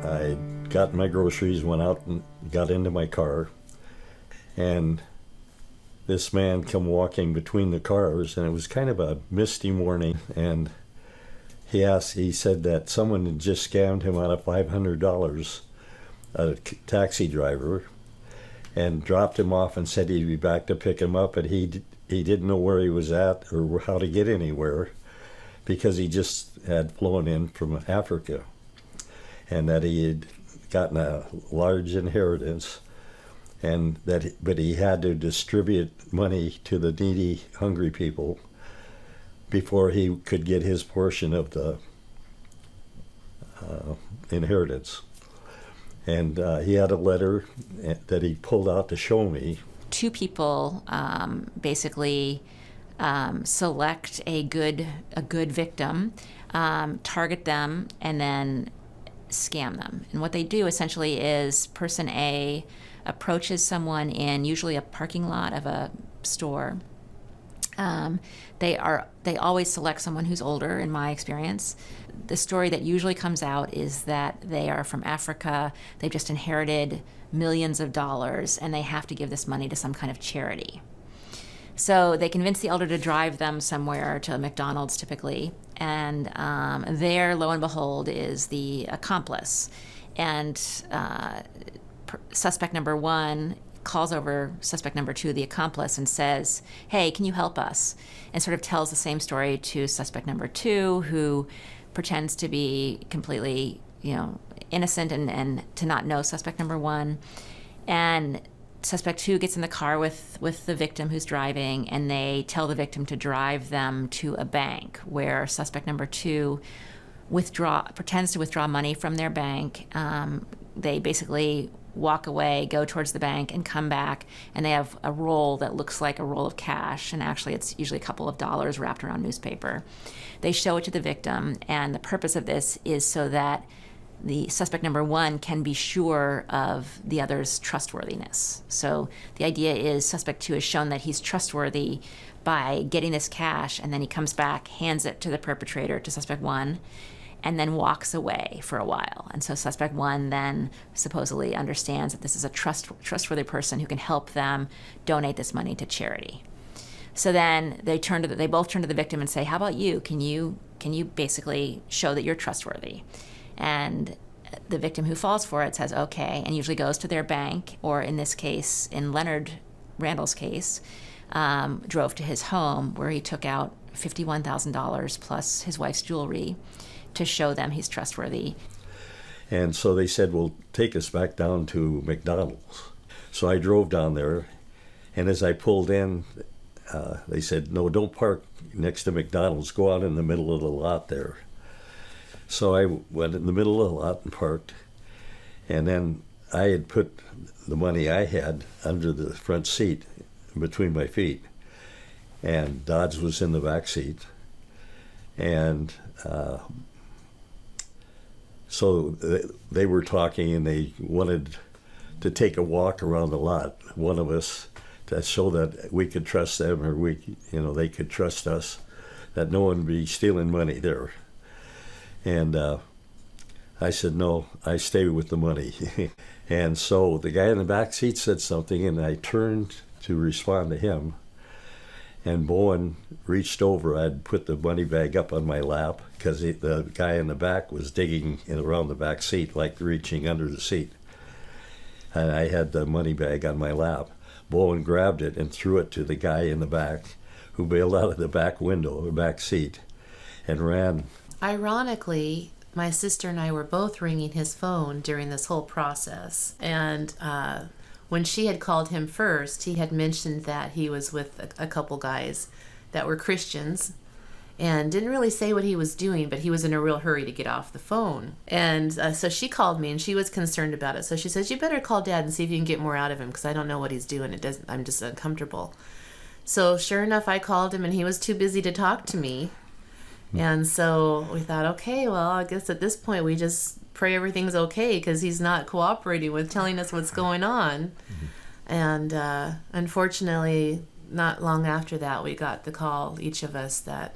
I got my groceries, went out and got into my car, and this man come walking between the cars, and it was kind of a misty morning, and he said that someone had just scammed him out of $500, a taxi driver, and dropped him off and said he'd be back to pick him up, and he didn't know where he was at or how to get anywhere because he just had flown in from Africa, and that he had gotten a large inheritance, and but he had to distribute money to the needy, hungry people before he could get his portion of the inheritance. And he had a letter that he pulled out to show me. Two people basically select a good victim, target them, and then scam them. And what they do essentially is person A approaches someone in usually a parking lot of a store. They always select someone who's older, in my experience. The story that usually comes out is that they are from Africa, they've just inherited millions of dollars, and they have to give this money to some kind of charity. So they convince the elder to drive them somewhere, to a McDonald's typically, and there, lo and behold, is the accomplice. And suspect number one calls over suspect number two, the accomplice, and says, "Hey, can you help us?" And sort of tells the same story to suspect number two, who pretends to be completely, innocent and to not know suspect number one. And suspect two gets in the car with the victim who's driving, and they tell the victim to drive them to a bank where suspect number two pretends to withdraw money from their bank. They basically walk away, go towards the bank, and come back, and they have a roll that looks like a roll of cash, and actually it's usually a couple of dollars wrapped around newspaper. They show it to the victim, and the purpose of this is so that the suspect number one can be sure of the other's trustworthiness. So the idea is suspect two has shown that he's trustworthy by getting this cash, and then he comes back, hands it to the perpetrator, to suspect one, and then walks away for a while. And so suspect one then supposedly understands that this is a trustworthy person who can help them donate this money to charity. So then they both turn to the victim and say, "How about you? Can you basically show that you're trustworthy?" And the victim who falls for it says, "Okay," and usually goes to their bank, or in this case, in Leonard Randall's case, drove to his home where he took out $51,000 plus his wife's jewelry to show them he's trustworthy. And so they said, "Well, take us back down to McDonald's." So I drove down there, and as I pulled in, they said, "No, don't park next to McDonald's. Go out in the middle of the lot there." So I went in the middle of the lot and parked, and then I had put the money I had under the front seat between my feet, and Dodge was in the back seat. And so they were talking, and they wanted to take a walk around the lot, one of us, to show that we could trust them, or they could trust us, that no one would be stealing money there. And I said, "No, I stay with the money." And so the guy in the back seat said something, and I turned to respond to him. And Bowen reached over. I'd put the money bag up on my lap because the guy in the back was digging around the back seat, like reaching under the seat. And I had the money bag on my lap. Bowen grabbed it and threw it to the guy in the back, who bailed out of the back window, the back seat, and ran. Ironically, my sister and I were both ringing his phone during this whole process. And when she had called him first, he had mentioned that he was with a couple guys that were Christians, and didn't really say what he was doing, but he was in a real hurry to get off the phone. And so she called me, and she was concerned about it. So she says, "You better call Dad and see if you can get more out of him, because I don't know what he's doing. I'm just uncomfortable." So sure enough, I called him, and he was too busy to talk to me. And so we thought, okay, well, I guess at this point we just pray everything's okay, because he's not cooperating with telling us what's going on. And unfortunately, not long after that, we got the call, each of us, that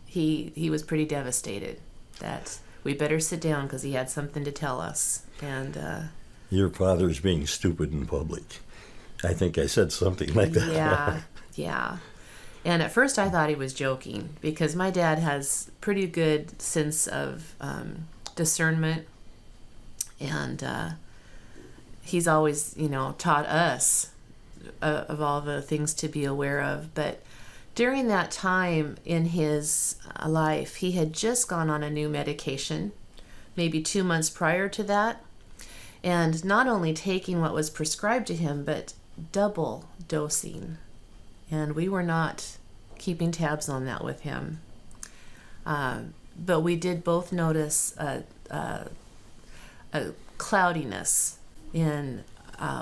he was pretty devastated, that we better sit down because he had something to tell us. And Your father's being stupid in public. I think I said something like that. yeah, yeah. And at first I thought he was joking because my dad has pretty good sense of discernment, and he's always, taught us of all the things to be aware of. But during that time in his life, he had just gone on a new medication, maybe 2 months prior to that, and not only taking what was prescribed to him, but double dosing. And we were not keeping tabs on that with him. But we did both notice a cloudiness in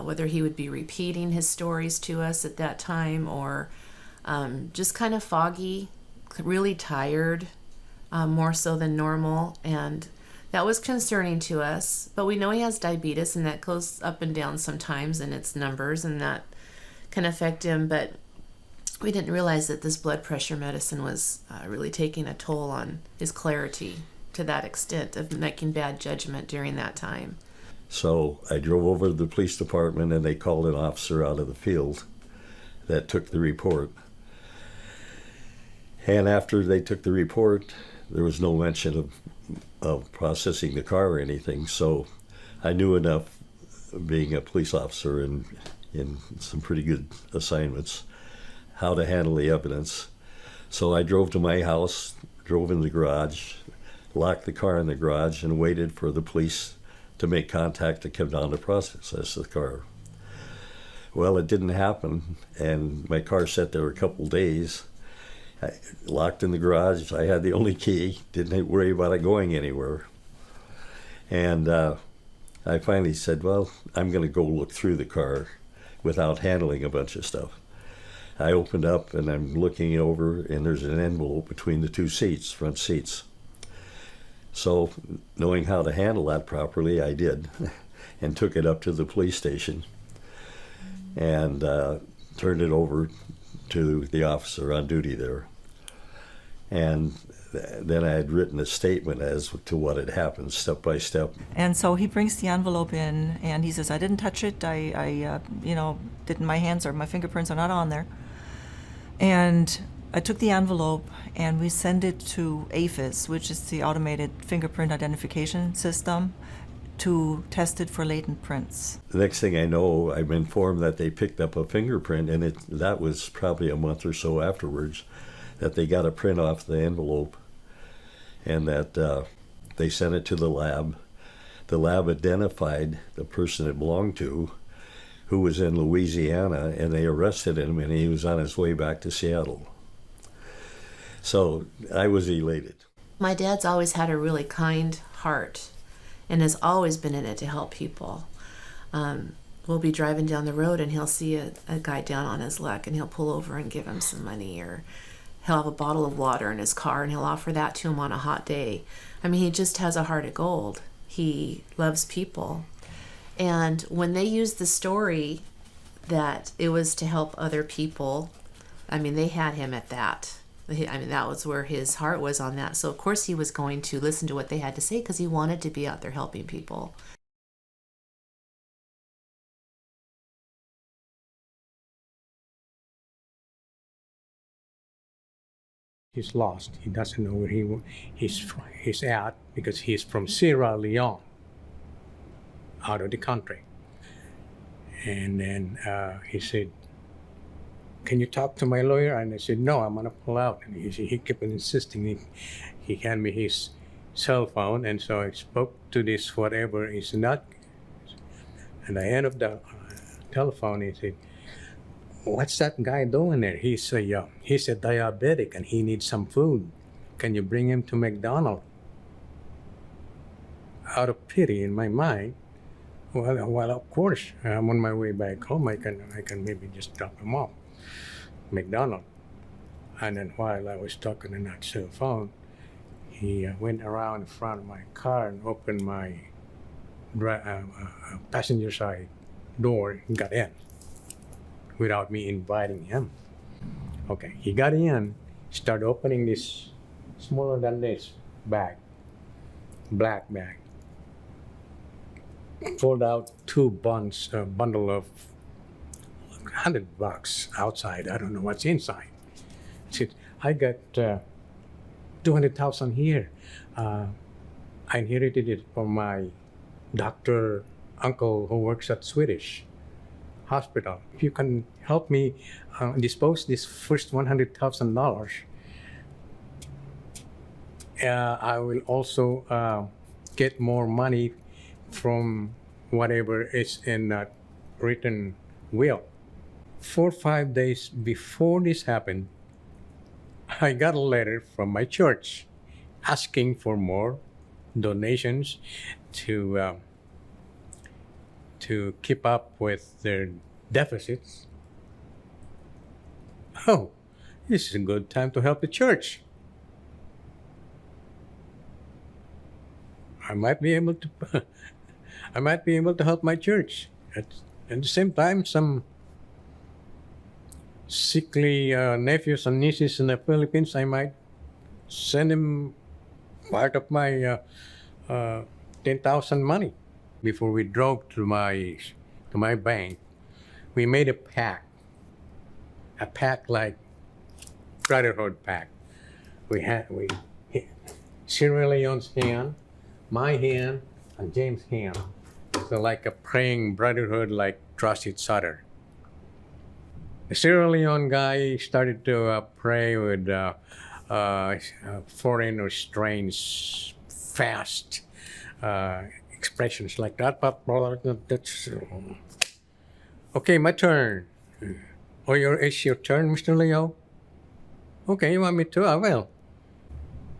whether he would be repeating his stories to us at that time, or just kind of foggy, really tired, more so than normal. And that was concerning to us. But we know he has diabetes, and that goes up and down sometimes in its numbers, and that can affect him. But we didn't realize that this blood pressure medicine was really taking a toll on his clarity to that extent of making bad judgment during that time. So I drove over to the police department, and they called an officer out of the field that took the report. And after they took the report, there was no mention of processing the car or anything. So I knew enough, being a police officer and in some pretty good assignments, how to handle the evidence. So I drove to my house, drove in the garage, locked the car in the garage, and waited for the police to make contact to come down to process the car. Well, it didn't happen, and my car sat there a couple days. I locked in the garage. I had the only key, didn't worry about it going anywhere. And I finally said, well, I'm going to go look through the car without handling a bunch of stuff. I opened up, and I'm looking over, and there's an envelope between the two seats, front seats. So knowing how to handle that properly, I did, and took it up to the police station and turned it over to the officer on duty there. And then I had written a statement as to what had happened, step by step. And so he brings the envelope in, and he says, I didn't touch it. I didn't, my hands or my fingerprints are not on there. And I took the envelope, and we send it to AFIS, which is the Automated Fingerprint Identification System, to test it for latent prints. The next thing I know, I'm informed that they picked up a fingerprint, and that was probably a month or so afterwards, that they got a print off the envelope, and that they sent it to the lab. The lab identified the person it belonged to, who was in Louisiana, and they arrested him, and he was on his way back to Seattle. So I was elated. My dad's always had a really kind heart and has always been in it to help people. We'll be driving down the road, and he'll see a guy down on his luck, and he'll pull over and give him some money, or he'll have a bottle of water in his car, and he'll offer that to him on a hot day. I mean, he just has a heart of gold. He loves people. And when they used the story that it was to help other people, I mean, they had him at that. I mean, that was where his heart was on that. So, of course, he was going to listen to what they had to say because he wanted to be out there helping people. He's lost. He doesn't know where he's at because he's from Sierra Leone, out of the country. And then he said, can you talk to my lawyer? And I said, no, I'm going to pull out. And he kept on insisting. He handed me his cell phone, and so I spoke to this whatever is not. And I end up the telephone, he said, what's that guy doing there? He's a diabetic, and he needs some food. Can you bring him to McDonald's? Out of pity in my mind, well, of course, I'm on my way back home. I can maybe just drop him off. McDonald's. And then while I was talking on that cell phone, he went around in front of my car and opened my passenger side door and got in without me inviting him. Okay, he got in, started opening this smaller than this bag, black bag. Pulled out two buns, a bundle of $100 outside. I don't know what's inside. Said, I got 200,000 here. I inherited it from my doctor uncle who works at Swedish hospital. If you can help me dispose this first $100,000, I will also get more money from whatever is in that written will. 4 or 5 days before this happened, I got a letter from my church asking for more donations to keep up with their deficits. Oh, this is a good time to help the church. I might be able to help my church. At the same time, some sickly nephews and nieces in the Philippines, I might send them part of my 10,000 money. Before we drove to my bank, we made a pact like brotherhood pact. We Sierra Leone's hand, my hand, and James' hand. So like a praying brotherhood, like trust each other. The Sierra Leone guy started to pray with foreign or strange, fast expressions like that. But that's okay. My turn. It's your turn, Mr. Leo. Okay, you want me to? I will.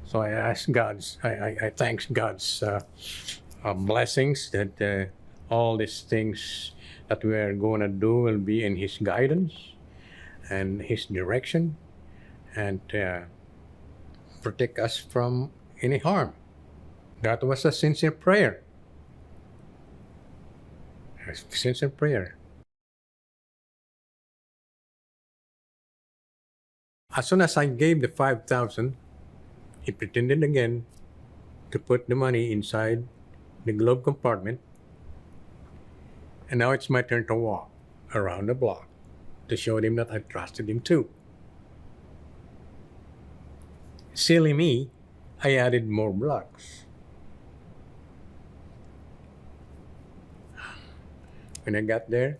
So I thank God's blessings that all these things that we are going to do will be in His guidance and His direction, and protect us from any harm. That was a sincere prayer. A sincere prayer. As soon as I gave the 5,000, he pretended again to put the money inside the glove compartment. And now it's my turn to walk around the block to show him that I trusted him too. Silly me, I added more blocks. When I got there,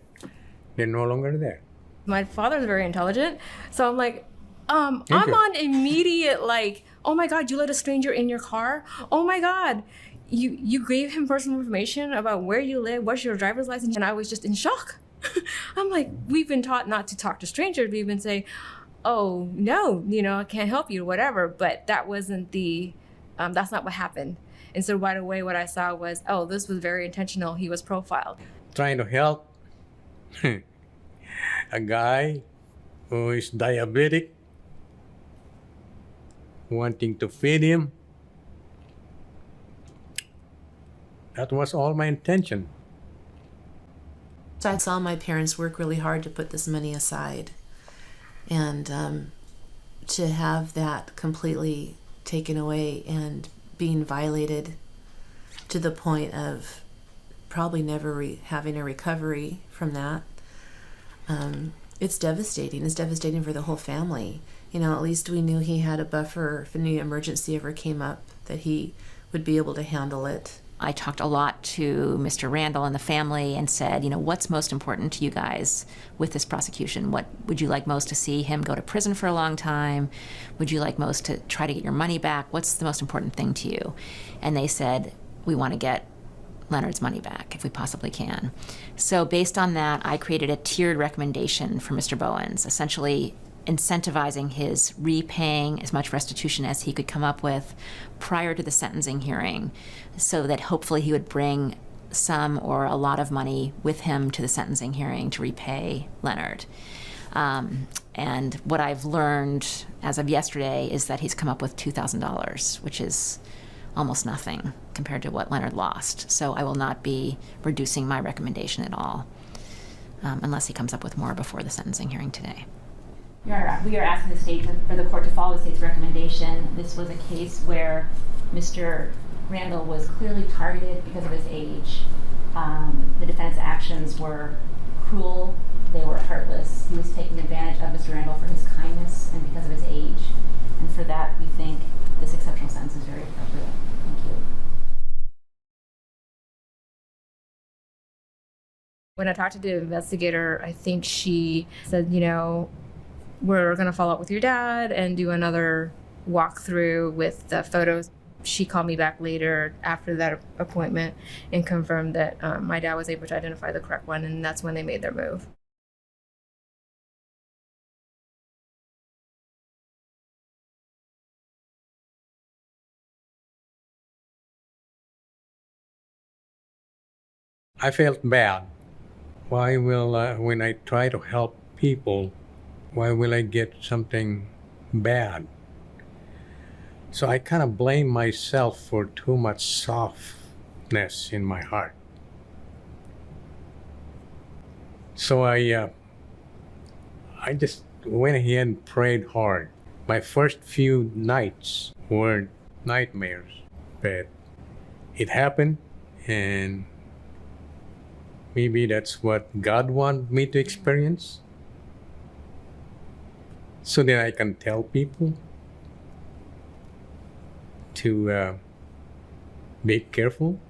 they're no longer there. My father's very intelligent, so I'm like, I'm you. on immediate like, oh my God, you let a stranger in your car? Oh my God, you gave him personal information about where you live, what's your driver's license? And I was just in shock. I'm like, we've been taught not to talk to strangers. We've been saying, oh no, I can't help you, whatever. But that wasn't that's not what happened. And so right away what I saw was, oh, this was very intentional. He was profiled. Trying to help a guy who is diabetic, wanting to feed him. That was all my intention. So I saw my parents work really hard to put this money aside, and to have that completely taken away and being violated to the point of probably never having a recovery from that. It's devastating. It's devastating for the whole family. At least we knew he had a buffer if any emergency ever came up, that he would be able to handle it. I talked a lot to Mr. Randall and the family and said, what's most important to you guys with this prosecution? What would you like most to see him go to prison for a long time? Would you like most to try to get your money back? What's the most important thing to you? And they said, we want to get Leonard's money back if we possibly can. So based on that, I created a tiered recommendation for Mr. Bowens, essentially incentivizing his repaying as much restitution as he could come up with prior to the sentencing hearing, so that hopefully he would bring some or a lot of money with him to the sentencing hearing to repay Leonard. And what I've learned as of yesterday is that he's come up with $2,000, which is almost nothing compared to what Leonard lost. So I will not be reducing my recommendation at all, unless he comes up with more before the sentencing hearing today. We are asking the state or the court to follow the state's recommendation. This was a case where Mr. Randall was clearly targeted because of his age. The defendant's actions were cruel, they were heartless. He was taking advantage of Mr. Randall for his kindness and because of his age. And for that, we think this exceptional sentence is very appropriate. Thank you. When I talked to the investigator, I think she said, you know, we're going to follow up with your dad and do another walkthrough with the photos. She called me back later after that appointment and confirmed that my dad was able to identify the correct one, and that's when they made their move. I felt bad. Why will, when I try to help people, why will I get something bad? So I kind of blame myself for too much softness in my heart. So I just went ahead and prayed hard. My first few nights were nightmares, but it happened, and maybe that's what God wanted me to experience, so that I can tell people to be careful.